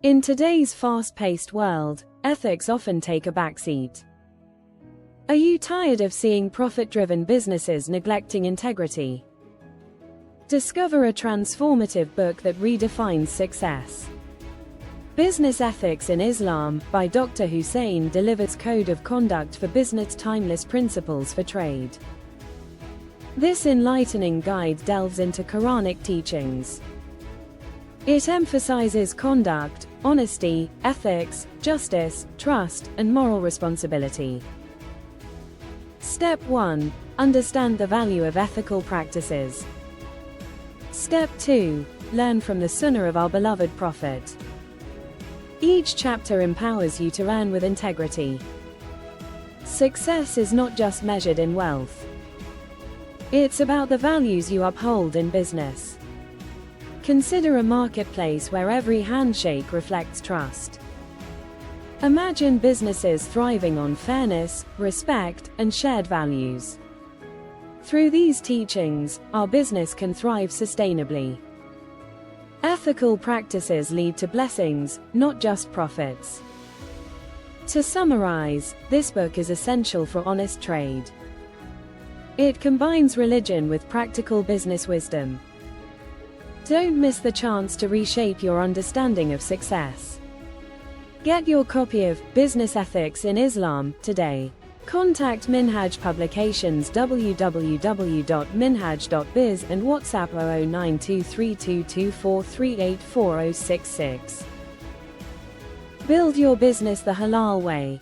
In today's fast-paced world, ethics often take a backseat. Are you tired of seeing profit-driven businesses neglecting integrity? Discover a transformative book that redefines success. Business Ethics in Islam, by Dr. Hussein, delivers code of conduct for business, timeless principles for trade. This enlightening guide delves into Quranic teachings. It emphasizes conduct, honesty, ethics, justice, trust, and moral responsibility. Step 1. Understand the value of ethical practices. Step 2. Learn from the Sunnah of our beloved Prophet. Each chapter empowers you to earn with integrity. Success is not just measured in wealth. It's about the values you uphold in business. Consider a marketplace where every handshake reflects trust. Imagine businesses thriving on fairness, respect, and shared values. Through these teachings, our business can thrive sustainably. Ethical practices lead to blessings, not just profits. To summarize, this book is essential for honest trade. It combines religion with practical business wisdom. Don't miss the chance to reshape your understanding of success. Get your copy of Business Ethics in Islam today. Contact Minhaj Publications www.minhaj.biz and WhatsApp 009232243844066. Build your business the halal way.